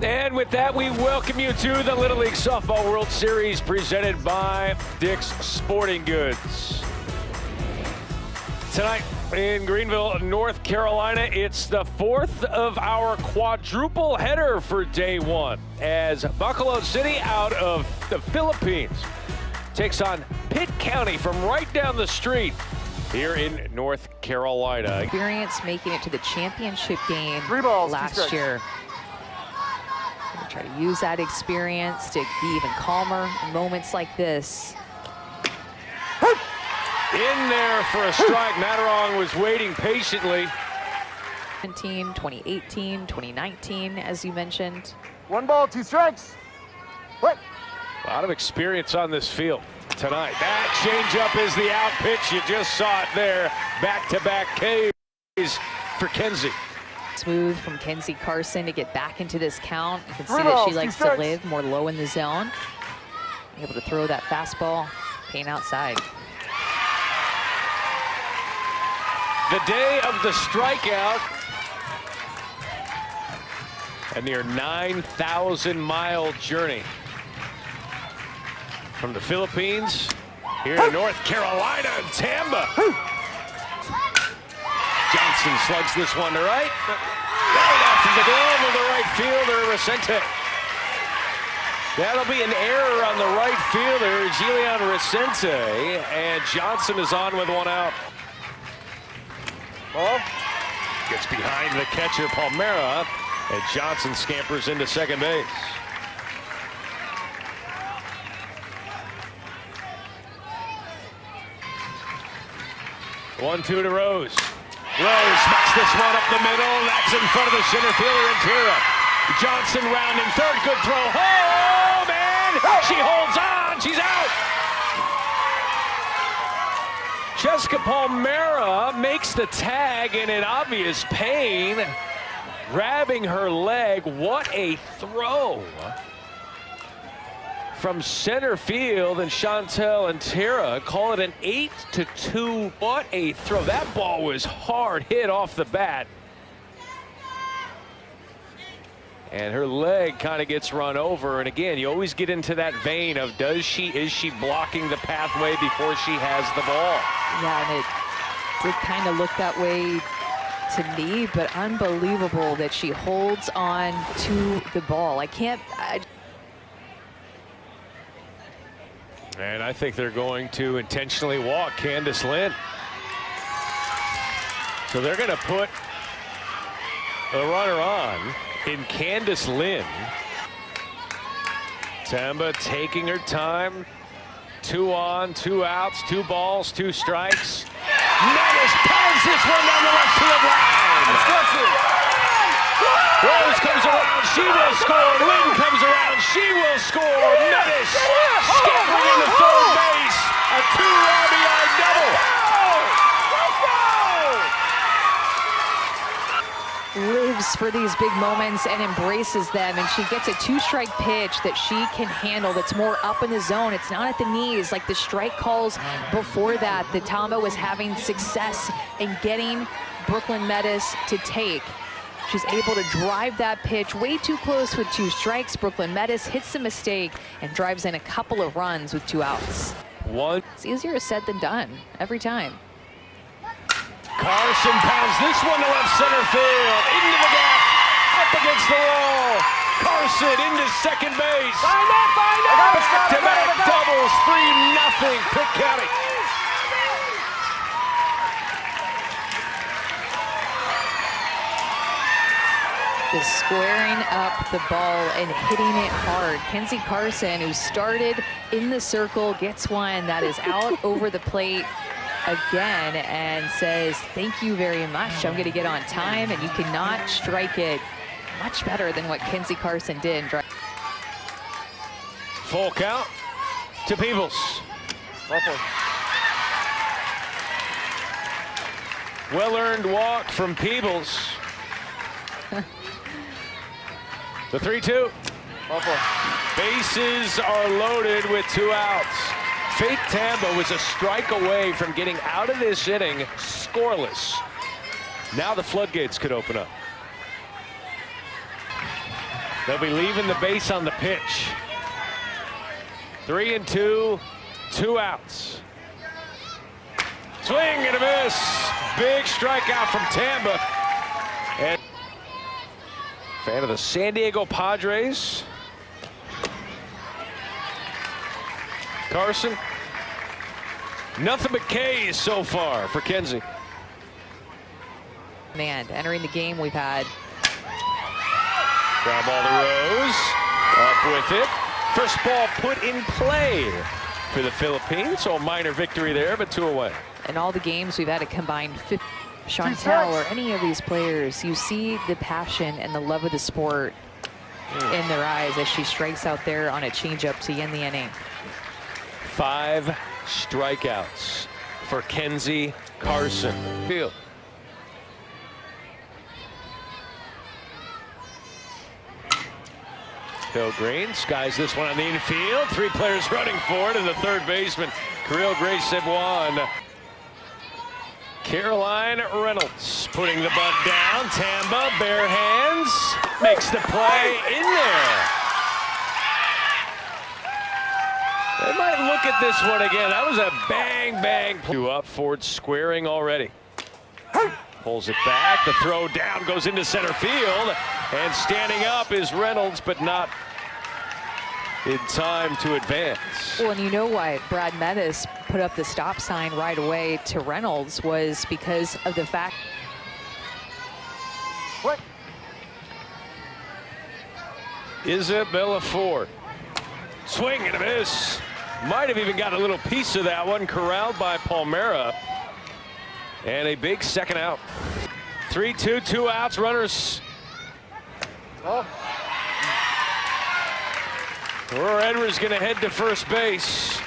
And with that, we welcome you to the Little League Softball World Series presented by Dick's Sporting Goods. Tonight in Greenville, North Carolina, it's the fourth of our quadruple header for day one as Bacolod City out of the Philippines takes on Pitt County from right down the street here in North Carolina. Experience making it to the championship game last year. We'll try to use that experience to be even calmer in moments like this. In there for a strike. Matterong was waiting patiently. 2018, 2019, as you mentioned. 1 ball, 2 strikes. What? A lot of experience on this field tonight. That changeup is the out pitch. You just saw it there. Back-to-back Ks for Kenzie. Smooth from Kenzie Carson to get back into this count. You can see that she likes to live more low in the zone. Able to throw that fastball, paint outside. The day of the strikeout. A near 9,000-mile journey from the Philippines here to North Carolina and Tamba. Johnson slugs this one to right. Right off of the glove of the right fielder, Resente. That'll be an error on the right fielder, Jillian Resente, and Johnson is on with 1 out. Ball. Gets behind the catcher, Palmera, and Johnson scampers into second base. One-two to Rose. Rose smacks this one up the middle. That's in front of the center fielder, Antira. Johnson rounding third. Good throw. Oh, man! She holds on. She's out. Jessica Palmera makes the tag and in obvious pain, grabbing her leg. What a throw from center field, and Chantel and Tara call it an 8-2. What a throw. That ball was hard hit off the bat. And her leg kind of gets run over. And again, you always get into that vein of is she blocking the pathway before she has the ball? Yeah, and it did kind of look that way to me, but unbelievable that she holds on to the ball. And I think they're going to intentionally walk Candace Lynn. So they're going to put the runner on in Candace Lynn. Tamba taking her time. 2 on, 2 outs, 2 balls, 2 strikes. Nettis pounds this one down the left field line. Rose comes around, she will score. Lynn comes around, she will score. Nettis scampering into third base. A 2 RBI double. Lives for these big moments and embraces them, and she gets a 2-strike pitch that she can handle that's more up in the zone. It's not at the knees like the strike calls before that. The Tamba was having success in getting Brooklyn Metis to take. She's able to drive that pitch way too close with 2 strikes. Brooklyn Metis hits the mistake and drives in a couple of runs with 2 outs. It's easier said than done every time. Carson pounds this one to left center field, into the gap, up against the wall. Carson into second base. Back-to-back doubles, 3-0 Pitt County. Just squaring up the ball and hitting it hard. Kenzie Carson, who started in the circle, gets one that is out over the plate again and says, thank you very much. I'm going to get on time, and you cannot strike it much better than what Kenzie Carson did. Full count to Peebles. Well-earned walk from Peebles. The 3-2. Bases are loaded with 2 outs. Faith Tamba was a strike away from getting out of this inning scoreless. Now the floodgates could open up. They'll be leaving the base on the pitch. 3-2, 2 outs. Swing and a miss. Big strikeout from Tamba. And fan of the San Diego Padres. Carson. Nothing but K's so far for Kenzie. Man, entering the game, we've had Ground ball to Rose. Up with it. First ball put in play for the Philippines. So a minor victory there, but 2 away. in all the games we've had a combined 50. Chantel or any of these players, you see the passion and the love of the sport in their eyes as she strikes out there on a changeup to end the inning. 5 strikeouts for Kenzie Carson. Field. Bill Green skies this one on the infield. 3 players running for it, and the third baseman, Kirill Grace, said one. Caroline Reynolds putting the bunt down. Tamba, bare hands, makes the play in there. They might look at this one again. That was a bang, bang. 2 up, Ford squaring already. Pulls it back, the throw down goes into center field, and standing up is Reynolds, but not in time to advance. Well, and you know why Brad Metis put up the stop sign right away to Reynolds was because of the fact. What? Isabella Ford. Swing and a miss. Might have even got a little piece of that one, corralled by Palmera. And a big second out. 3-2, 2 outs, runners. Oh. Aurora Edwards going to head to first base.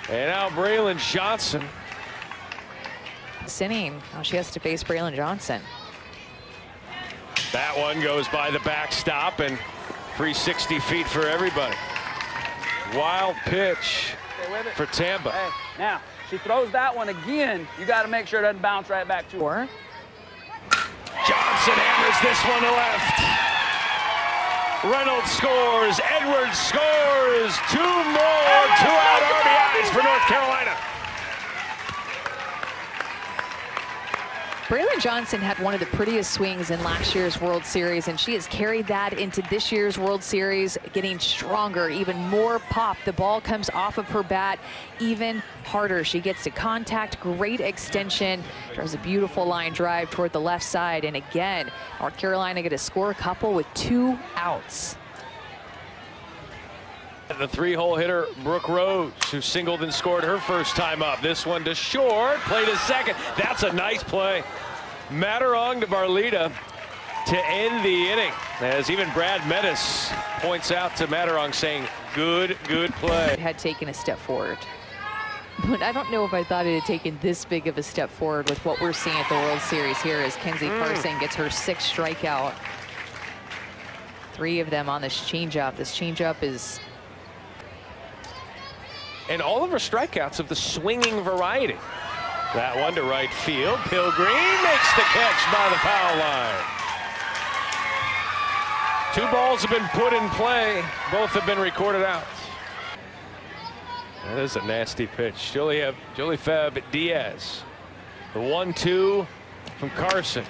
And now Braylon Johnson. This inning, now she has to face Braylon Johnson. That one goes by the backstop and free 60 feet for everybody. Wild pitch for Tamba. Hey, now, she throws that one again. You got to make sure it doesn't bounce right back to her. Johnson hammers this one to left. Reynolds scores. Edwards scores. 2 more 2-out RBIs for North Carolina. Braylon Johnson had one of the prettiest swings in last year's World Series, and she has carried that into this year's World Series, getting stronger, even more pop. The ball comes off of her bat even harder. She gets to contact, great extension, drives a beautiful line drive toward the left side, and again, North Carolina going to score a couple with 2 outs. The 3-hole hitter, Brooke Rose, who singled and scored her first time up. This one to short, play to second. That's a nice play. Matterong to Barlita to end the inning, as even Brad Metis points out to Matterong, saying, good play. It had taken a step forward. But I don't know if I thought it had taken this big of a step forward with what we're seeing at the World Series here as Kenzie Carson gets her 6th strikeout. 3 of them on this changeup. This changeup is... And all of her strikeouts of the swinging variety. That one to right field. Pilgreen makes the catch by the foul line. 2 balls have been put in play. Both have been recorded out. That is a nasty pitch. Jolie Fab Diaz. The 1-2 from Carson.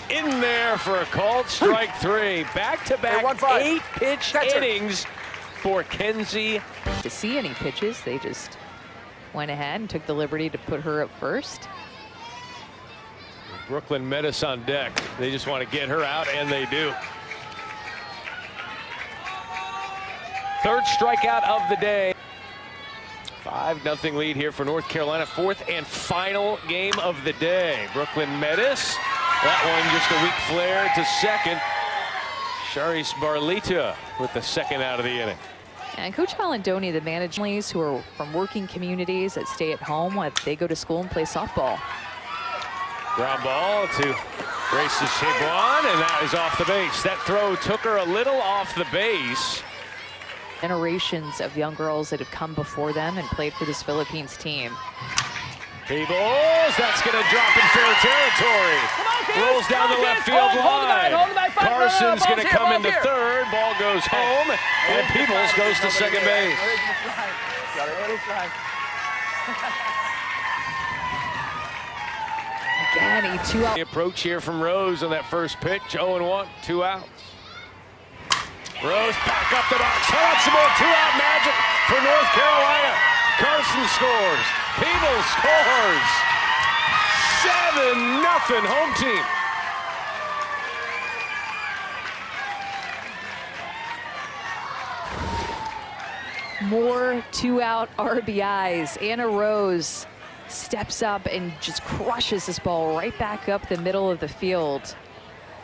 In there for a called strike 3. Back-to-back 8-pitch innings for Kenzie. To see any pitches, they just went ahead and took the liberty to put her up first. Brooklyn Metis on deck. They just want to get her out, and they do. 3rd strikeout of the day. 5-0 lead here for North Carolina. 4th and final game of the day. Brooklyn Metis. That one just a weak flare to second. Charis Barlita with the 2nd out of the inning. And Coach Malandoni, the managers who are from working communities that stay at home, they go to school and play softball. Ground ball to Gracie Chebon, and that is off the base. That throw took her a little off the base. Generations of young girls that have come before them and played for this Philippines team. Peebles, that's going to drop in fair territory. Rolls down the left field line. Carson's going to come into third. Ball goes home, and Peebles goes to second base. Again, a 2-out. The approach here from Rose on that first pitch. 0-1, 2 outs. Rose back up the box. How about some more 2-out magic for North Carolina? Carson scores. Peebles scores. 7-0 home team. More 2-out RBIs. Anna Rose steps up and just crushes this ball right back up the middle of the field.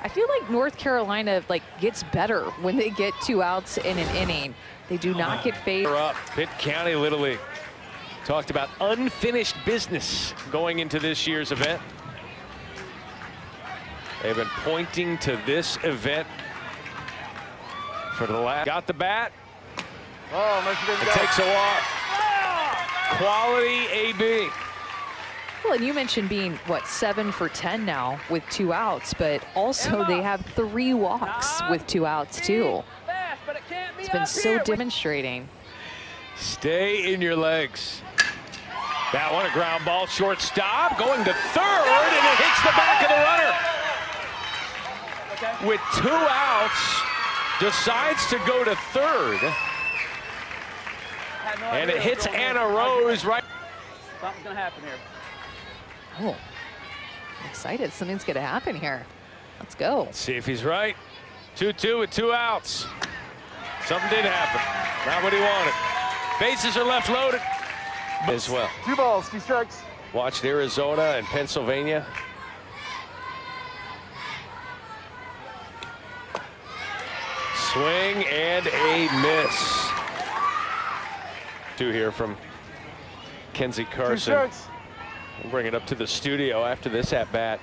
I feel like North Carolina gets better when they get 2 outs in an inning. They do not get faded. Up, Pitt County Little League. Talked about unfinished business going into this year's event. They've been pointing to this event for the last. Got the bat. It takes a walk. Quality AB. Well, and you mentioned being, what, 7 for 10 now with 2 outs, but also they have 3 walks with 2 outs, too. It's been so demonstrating. Stay in your legs. That one, a ground ball, shortstop, going to third, and it hits the back of the runner. With 2 outs, decides to go to third. And it hits Anna Rose right. Something's going to happen here. Oh, I'm excited. Something's going to happen here. Let's go. Let's see if he's right. 2-2 with 2 outs. Something did happen. Not what he wanted. Bases are left loaded as well. 2 balls, 2 strikes. Watched Arizona and Pennsylvania. Swing and a miss. 2 here from Kenzie 2 Carson. strikes. We'll bring it up to the studio after this at bat.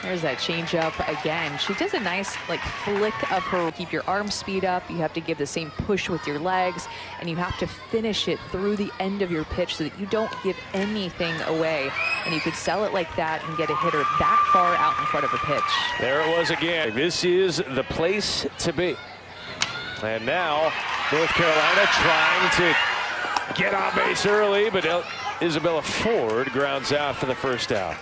There's that changeup again. She does a nice flick of her. Keep your arm speed up. You have to give the same push with your legs, and you have to finish it through the end of your pitch so that you don't give anything away. And you could sell it like that and get a hitter that far out in front of a pitch. There it was again. This is the place to be. And now North Carolina trying to get on base early, but Isabella Ford grounds out for the first out.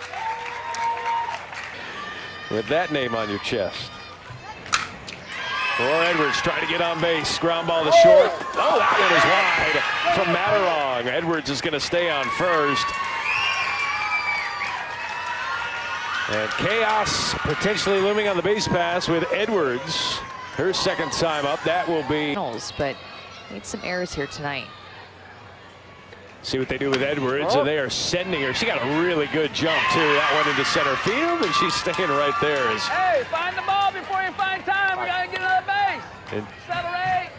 With that name on your chest. Roar Edwards trying to get on base. Ground ball to short. Oh, that one is wide from Matterong. Edwards is going to stay on first. And chaos potentially looming on the base pass with Edwards. Her second time up. That will be. But made some errors here tonight. See what they do with Edwards, and they are sending her. She got a really good jump, too. That went into center field, and she's staying right there. Hey, find the ball before you find time. We got to get another base. And Settle right.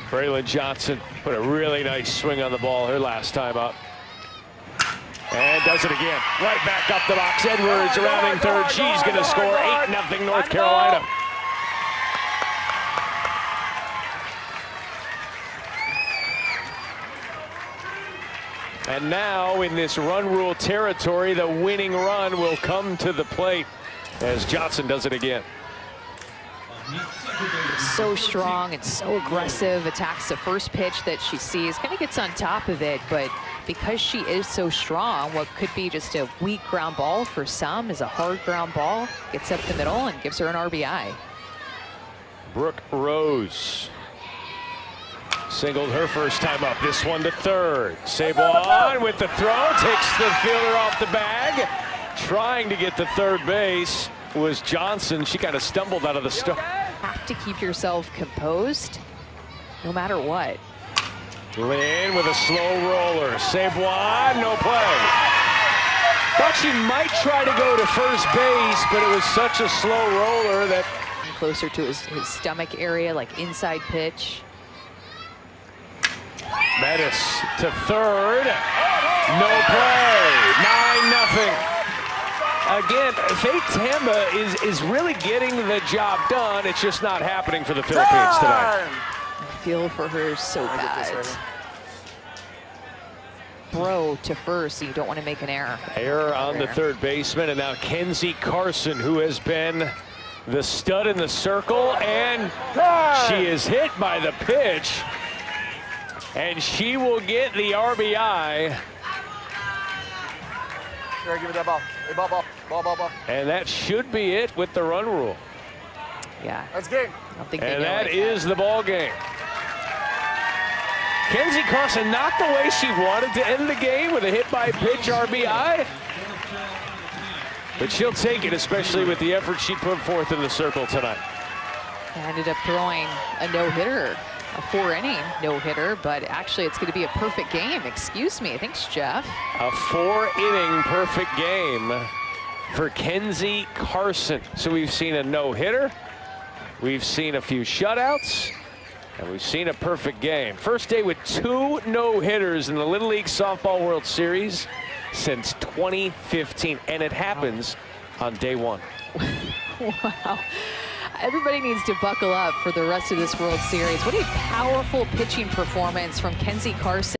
Braylon Johnson put a really nice swing on the ball her last time up. And does it again. Right back up the box. Edwards rounding third. She's going to score 8-0 North Carolina. And now in this run rule territory, the winning run will come to the plate as Johnson does it again. So strong and so aggressive, attacks the first pitch that she sees, kind of gets on top of it, but because she is so strong, what could be just a weak ground ball for some is a hard ground ball, gets up the middle and gives her an RBI. Brooke Rose singled her first time up. This one to third. Sabuon with the throw, takes the fielder off the bag. Trying to get to third base was Johnson. She kind of stumbled out of the start. Have to keep yourself composed no matter what. Lynn with a slow roller. Sabuon, no play. Thought she might try to go to first base, but it was such a slow roller that. Closer to his stomach area, like inside pitch. Metis to third. No play. 9-0. Again, Faye Tamba is really getting the job done. It's just not happening for the Philippines tonight. I feel for her so bad. throw to first, so you don't want to make an error. Error on the third baseman, and now Kenzie Carson, who has been the stud in the circle, and she is hit by the pitch, and she will get the RBI. Here, give me that ball. Hey, ball. And that should be it with the run rule. Yeah. That's game. I don't think they And know that it is the ball game. Kenzie Carson not the way she wanted to end the game with a hit by pitch RBI. But she'll take it, especially with the effort she put forth in the circle tonight. Ended up throwing a no-hitter, a 4-inning no-hitter, but actually it's going to be a perfect game. Excuse me. Thanks, Jeff. A 4-inning perfect game for Kenzie Carson. So we've seen a no-hitter, we've seen a few shutouts, and we've seen a perfect game. First day with 2 no-hitters in the Little League Softball World Series since 2015, and it happens on day 1. Wow. Everybody needs to buckle up for the rest of this World Series. What a powerful pitching performance from Kenzie Carson.